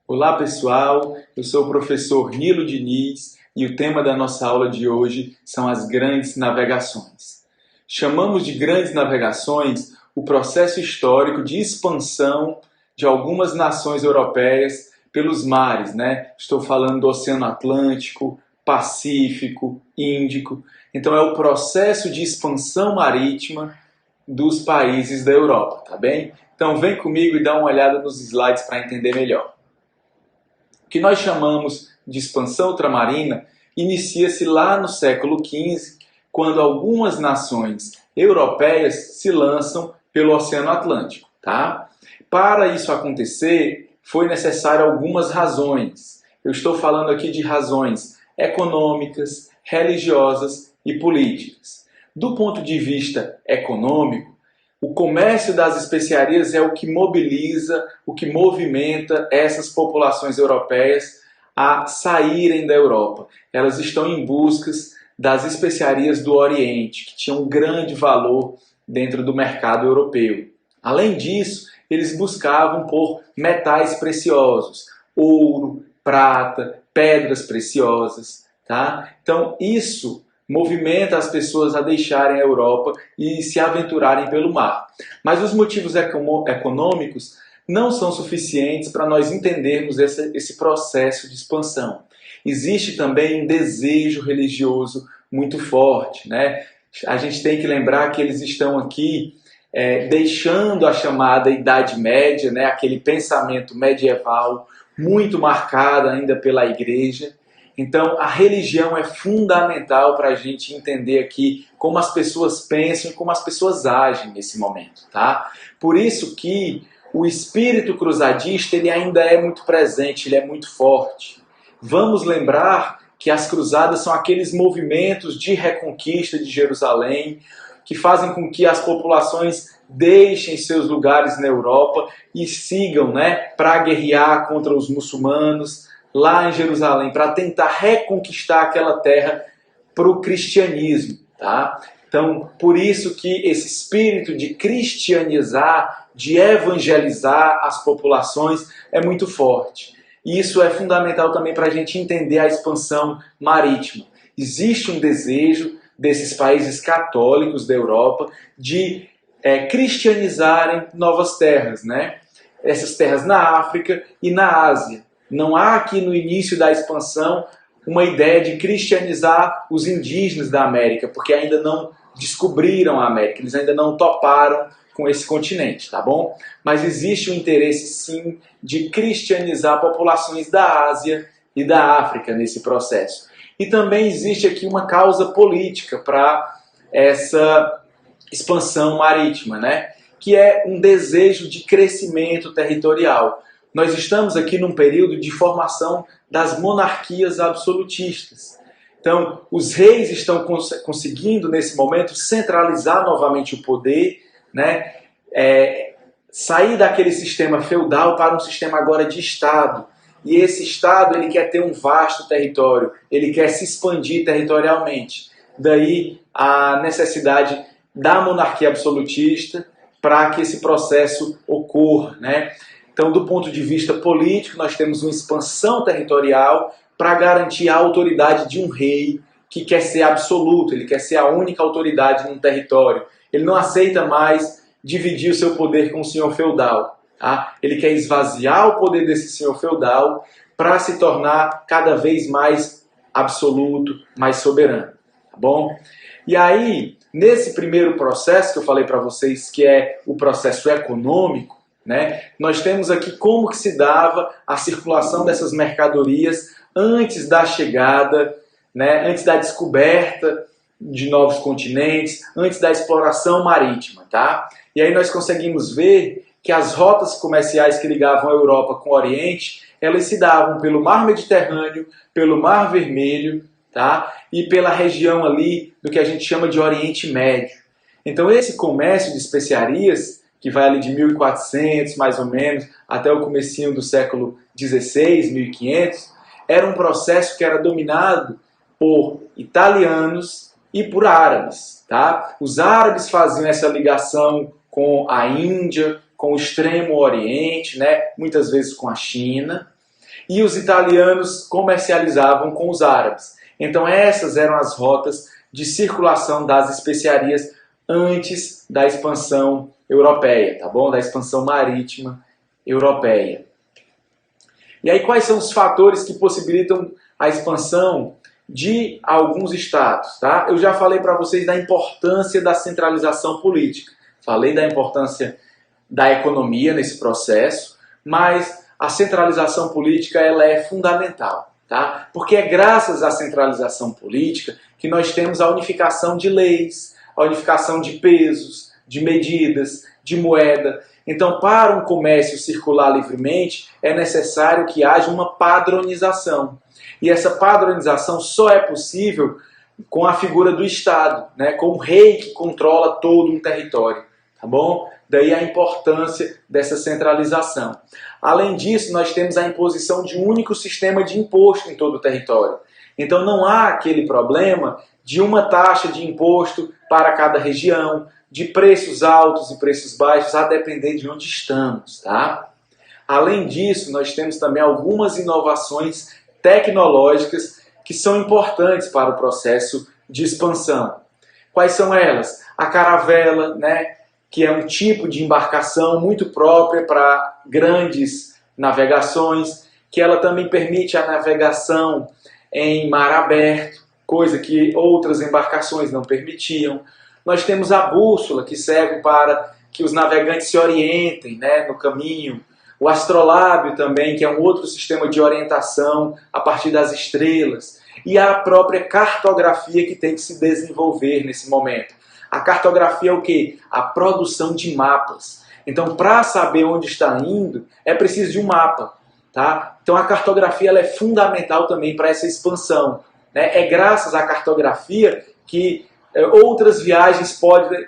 Olá pessoal, eu sou o professor Nilo Diniz e o tema da nossa aula de hoje são as grandes navegações. Chamamos de grandes navegações o processo histórico de expansão de algumas nações europeias pelos mares, né? Estou falando do Oceano Atlântico, Pacífico, Índico. Então é o processo de expansão marítima dos países da Europa, tá bem? Então vem comigo e dá uma olhada nos slides para entender melhor. O que nós chamamos de expansão ultramarina inicia-se lá no século XV, quando algumas nações europeias se lançam pelo Oceano Atlântico. Tá? Para isso acontecer, foi necessário algumas razões. Eu estou falando aqui de razões econômicas, religiosas e políticas. Do ponto de vista econômico, o comércio das especiarias é o que mobiliza, o que movimenta essas populações europeias a saírem da Europa. Elas estão em busca das especiarias do Oriente, que tinham um grande valor dentro do mercado europeu. Além disso, eles buscavam por metais preciosos, ouro, prata, pedras preciosas. Tá? Então, isso movimenta as pessoas a deixarem a Europa e se aventurarem pelo mar. Mas os motivos econômicos não são suficientes para nós entendermos esse processo de expansão. Existe também um desejo religioso muito forte, né? A gente tem que lembrar que eles estão aqui deixando a chamada Idade Média, né? Aquele pensamento medieval muito marcado ainda pela Igreja. Então, a religião é fundamental para a gente entender aqui como as pessoas pensam e como as pessoas agem nesse momento, tá? Por isso que o espírito cruzadista ele ainda é muito presente, ele é muito forte. Vamos lembrar que as cruzadas são aqueles movimentos de reconquista de Jerusalém que fazem com que as populações deixem seus lugares na Europa e sigam, né, para guerrear contra os muçulmanos, lá em Jerusalém, para tentar reconquistar aquela terra para o cristianismo. Tá? Então, por isso que esse espírito de cristianizar, de evangelizar as populações é muito forte. E isso é fundamental também para a gente entender a expansão marítima. Existe um desejo desses países católicos da Europa de cristianizarem novas terras, né? Essas terras na África e na Ásia. Não há aqui no início da expansão uma ideia de cristianizar os indígenas da América, porque ainda não descobriram a América, eles ainda não toparam com esse continente, tá bom? Mas existe um interesse sim de cristianizar populações da Ásia e da África nesse processo. E também existe aqui uma causa política para essa expansão marítima, né? Que é um desejo de crescimento territorial. Nós estamos aqui num período de formação das monarquias absolutistas. Então, os reis estão conseguindo, nesse momento, centralizar novamente o poder, né? Sair daquele sistema feudal para um sistema agora de Estado. E esse Estado ele quer ter um vasto território, ele quer se expandir territorialmente. Daí a necessidade da monarquia absolutista para que esse processo ocorra, né? Então, do ponto de vista político, nós temos uma expansão territorial para garantir a autoridade de um rei que quer ser absoluto, ele quer ser a única autoridade num território. Ele não aceita mais dividir o seu poder com o senhor feudal. Tá? Ele quer esvaziar o poder desse senhor feudal para se tornar cada vez mais absoluto, mais soberano. Tá bom? E aí, nesse primeiro processo que eu falei para vocês, que é o processo econômico, né? Nós temos aqui como que se dava a circulação dessas mercadorias antes da chegada, né? Antes da descoberta de novos continentes, antes da exploração marítima. Tá? E aí nós conseguimos ver que as rotas comerciais que ligavam a Europa com o Oriente, elas se davam pelo Mar Mediterrâneo, pelo Mar Vermelho, tá? E pela região ali do que a gente chama de Oriente Médio. Então esse comércio de especiarias que vai ali de 1400, mais ou menos, até o comecinho do século XVI, 1500, era um processo que era dominado por italianos e por árabes. Tá? Os árabes faziam essa ligação com a Índia, com o Extremo Oriente, né? Muitas vezes com a China, E os italianos comercializavam com os árabes. Então essas eram as rotas de circulação das especiarias antes da expansão europeia, tá bom? Da expansão marítima europeia. E aí quais são os fatores que possibilitam a expansão de alguns estados, tá? Eu já falei para vocês da importância da centralização política. Falei da importância da economia nesse processo, mas a centralização política ela é fundamental, tá? Porque é graças à centralização política que nós temos a unificação de leis, a unificação de pesos, de medidas, de moeda. Então, para um comércio circular livremente, é necessário que haja uma padronização. E essa padronização só é possível com a figura do Estado, né? Com o rei que controla todo um território, tá bom? Daí a importância dessa centralização. Além disso, nós temos a imposição de um único sistema de imposto em todo o território. Então não há aquele problema de uma taxa de imposto para cada região, de preços altos e preços baixos, a depender de onde estamos, tá? Além disso, nós temos também algumas inovações tecnológicas que são importantes para o processo de expansão. Quais são elas? A caravela, né, que é um tipo de embarcação muito própria para grandes navegações, que ela também permite a navegação em mar aberto, coisa que outras embarcações não permitiam. Nós temos a bússola, que serve para que os navegantes se orientem, né, no caminho. O astrolábio também, que é um outro sistema de orientação a partir das estrelas. E a própria cartografia que tem que se desenvolver nesse momento. A cartografia é o quê? A produção de mapas. Então, para saber onde está indo, é preciso de um mapa, tá? Então, a cartografia ela é fundamental também para essa expansão, né? É graças à cartografia que outras viagens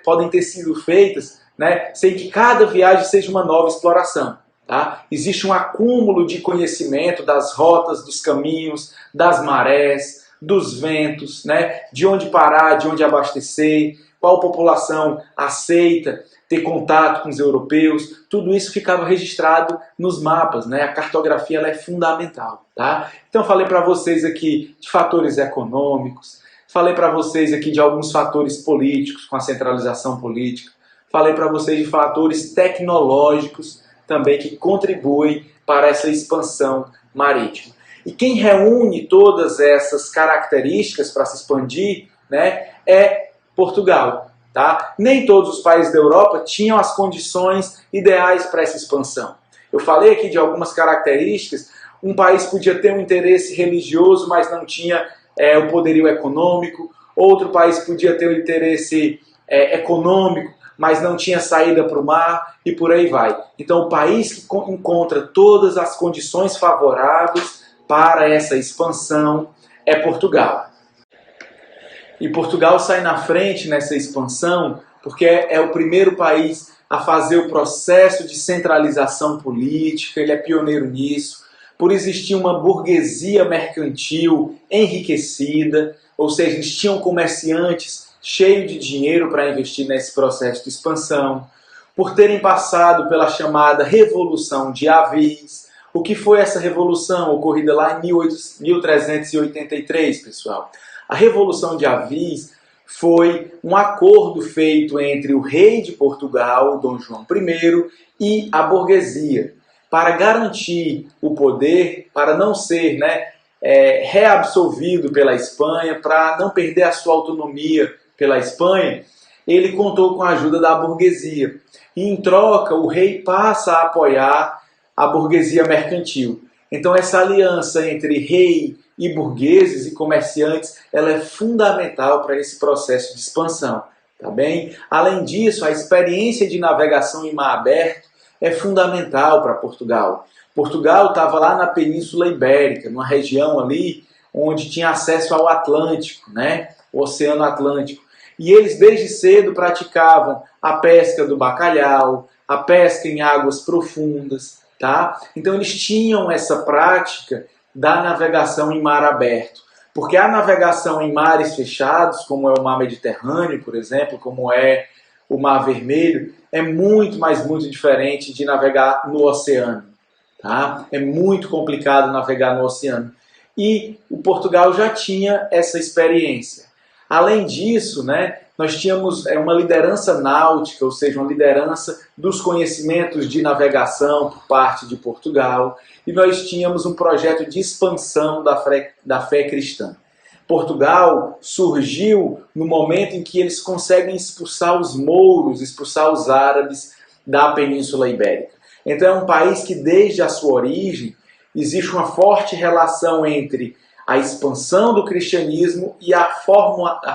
podem ter sido feitas, né, sem que cada viagem seja uma nova exploração. Tá? Existe um acúmulo de conhecimento das rotas, dos caminhos, das marés, dos ventos, né, de onde parar, de onde abastecer, qual população aceita ter contato com os europeus. Tudo isso ficava registrado nos mapas, né? A cartografia ela é fundamental. Tá? Então eu falei para vocês aqui de fatores econômicos, falei para vocês aqui de alguns fatores políticos, com a centralização política. Falei para vocês de fatores tecnológicos também que contribuem para essa expansão marítima. E quem reúne todas essas características para se expandir, né, é Portugal. Tá? Nem todos os países da Europa tinham as condições ideais para essa expansão. Eu falei aqui de algumas características. Um país podia ter um interesse religioso, mas não tinha o poderio econômico. Outro país podia ter um interesse econômico, mas não tinha saída para o mar, e por aí vai. Então, o país que encontra todas as condições favoráveis para essa expansão é Portugal. E Portugal sai na frente nessa expansão porque é o primeiro país a fazer o processo de centralização política, ele é pioneiro nisso, por existir uma burguesia mercantil enriquecida, ou seja, eles tinham comerciantes cheios de dinheiro para investir nesse processo de expansão, por terem passado pela chamada Revolução de Avis. O que foi essa revolução ocorrida lá em 1383, pessoal? A Revolução de Avis foi um acordo feito entre o rei de Portugal, Dom João I, e a burguesia, para garantir o poder, para não ser reabsorvido pela Espanha, para não perder a sua autonomia pela Espanha. Ele contou com a ajuda da burguesia. E, em troca, o rei passa a apoiar a burguesia mercantil. Então, essa aliança entre rei e burgueses e comerciantes, ela é fundamental para esse processo de expansão, tá bem? Além disso, a experiência de navegação em mar aberto é fundamental para Portugal. Portugal estava lá na Península Ibérica, numa região ali onde tinha acesso ao Atlântico, né? O Oceano Atlântico. E eles desde cedo praticavam a pesca do bacalhau, a pesca em águas profundas, tá? Então eles tinham essa prática da navegação em mar aberto. Porque a navegação em mares fechados, como é o mar Mediterrâneo, por exemplo, como é o Mar Vermelho, é muito, mas muito diferente de navegar no oceano. tá? É muito complicado navegar no oceano. E o Portugal já tinha essa experiência. Além disso, né, nós tínhamos uma liderança náutica, ou seja, uma liderança dos conhecimentos de navegação por parte de Portugal, e nós tínhamos um projeto de expansão da fé cristã. Portugal surgiu no momento em que eles conseguem expulsar os mouros, expulsar os árabes da Península Ibérica. Então é um país que desde a sua origem existe uma forte relação entre a expansão do cristianismo e a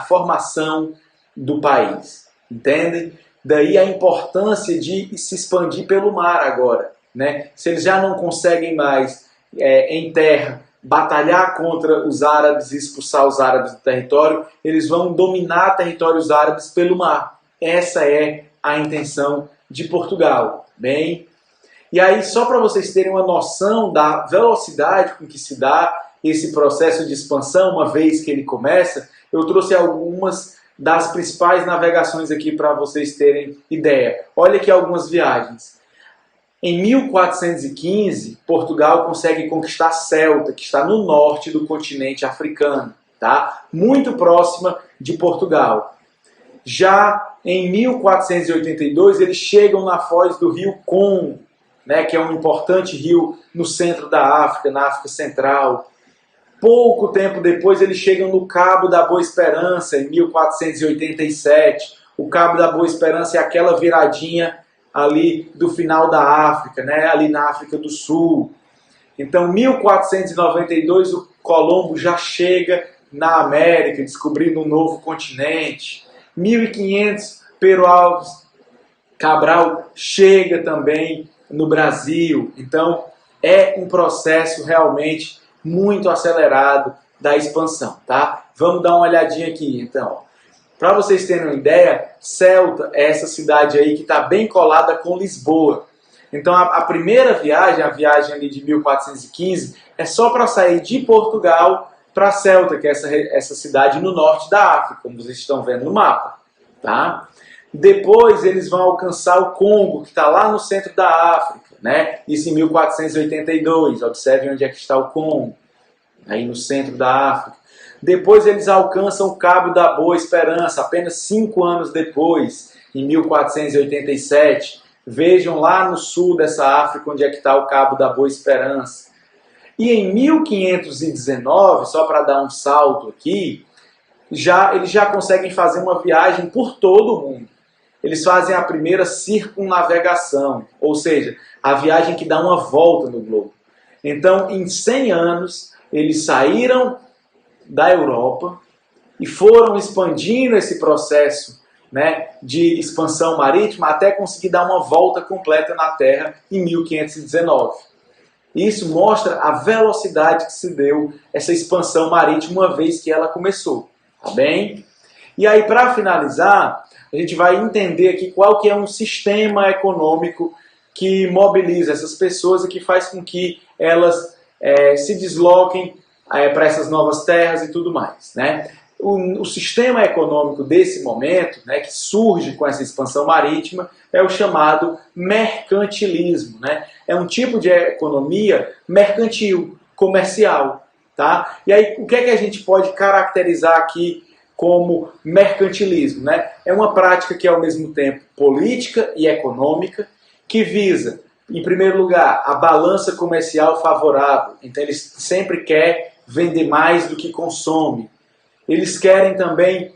formação do país. Entendem? Daí a importância de se expandir pelo mar agora, né? Se eles já não conseguem mais em terra batalhar contra os árabes e expulsar os árabes do território, eles vão dominar territórios árabes pelo mar. Essa é a intenção de Portugal. Bem, e aí só para vocês terem uma noção da velocidade com que se dá esse processo de expansão, uma vez que ele começa, eu trouxe algumas das principais navegações aqui para vocês terem ideia. Olha aqui algumas viagens. Em 1415, Portugal consegue conquistar Ceuta, que está no norte do continente africano, tá? Muito próxima de Portugal. Já em 1482, eles chegam na foz do rio Congo, né, que é um importante rio no centro da África, na África Central. Pouco tempo depois, eles chegam no Cabo da Boa Esperança, em 1487. O Cabo da Boa Esperança é aquela viradinha ali do final da África, né? Ali na África do Sul. Então, em 1492, o Colombo já chega na América, descobrindo um novo continente. 1500, Pero Alves Cabral chega também no Brasil. Então, é um processo realmente muito acelerado da expansão, tá? Vamos dar uma olhadinha aqui, então. Para vocês terem uma ideia, Ceuta é essa cidade aí que está bem colada com Lisboa. Então a primeira viagem, a viagem ali de 1415, é só para sair de Portugal para Ceuta, que é essa cidade no norte da África, como vocês estão vendo no mapa. Tá? Depois eles vão alcançar o Congo, que está lá no centro da África, né? Isso em 1482, observe onde é que está o Congo, aí no centro da África. Depois eles alcançam o Cabo da Boa Esperança, apenas 5 anos depois, em 1487. Vejam lá no sul dessa África onde é que está o Cabo da Boa Esperança. E em 1519, só para dar um salto aqui, eles já conseguem fazer uma viagem por todo o mundo. Eles fazem a primeira circunnavegação, ou seja, a viagem que dá uma volta no globo. Então, em 100 anos, eles saíram da Europa e foram expandindo esse processo, né, de expansão marítima até conseguir dar uma volta completa na Terra em 1519. Isso mostra a velocidade que se deu essa expansão marítima uma vez que ela começou, tá bem? E aí, para finalizar, a gente vai entender aqui qual que é um sistema econômico que mobiliza essas pessoas e que faz com que elas se desloquem para essas novas terras e tudo mais, né? O sistema econômico desse momento, né, que surge com essa expansão marítima, é o chamado mercantilismo, né? É um tipo de economia mercantil, comercial, tá? E aí, o que é que a gente pode caracterizar aqui como mercantilismo, né? É uma prática que é ao mesmo tempo política e econômica, que visa, em primeiro lugar, a balança comercial favorável. Então, eles sempre querem vender mais do que consome. Eles querem também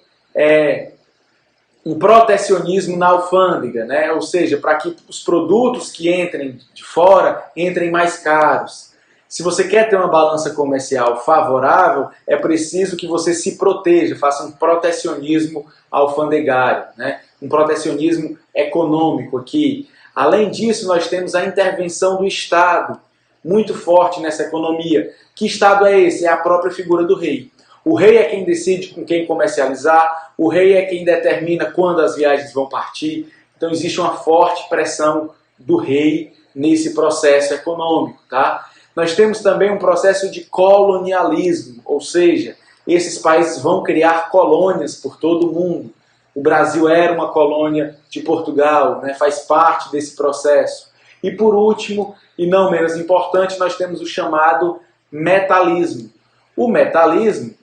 um protecionismo na alfândega, né? Ou seja, para que os produtos que entrem de fora entrem mais caros. Se você quer ter uma balança comercial favorável, é preciso que você se proteja, faça um protecionismo alfandegário, né? Um protecionismo econômico aqui. Além disso, nós temos a intervenção do Estado, muito forte nessa economia. Que Estado é esse? É a própria figura do rei. O rei é quem decide com quem comercializar, o rei é quem determina quando as viagens vão partir. Então existe uma forte pressão do rei nesse processo econômico, tá? Nós temos também um processo de colonialismo, ou seja, esses países vão criar colônias por todo o mundo. O Brasil era uma colônia de Portugal, né? Faz parte desse processo. E por último, e não menos importante, nós temos o chamado metalismo. O metalismo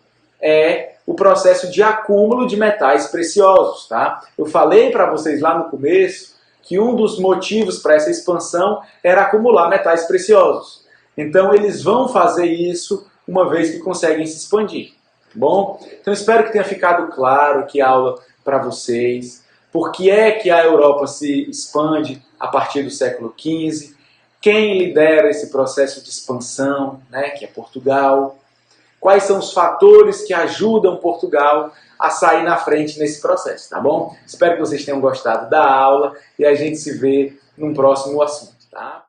é o processo de acúmulo de metais preciosos, tá? Eu falei para vocês lá no começo que um dos motivos para essa expansão era acumular metais preciosos. Então eles vão fazer isso uma vez que conseguem se expandir. Bom? Então espero que tenha ficado claro aqui a aula para vocês. Por que é que a Europa se expande a partir do século XV? Quem lidera esse processo de expansão, né, que é Portugal? Quais são os fatores que ajudam Portugal a sair na frente nesse processo, tá bom? Espero que vocês tenham gostado da aula e a gente se vê num próximo assunto, tá?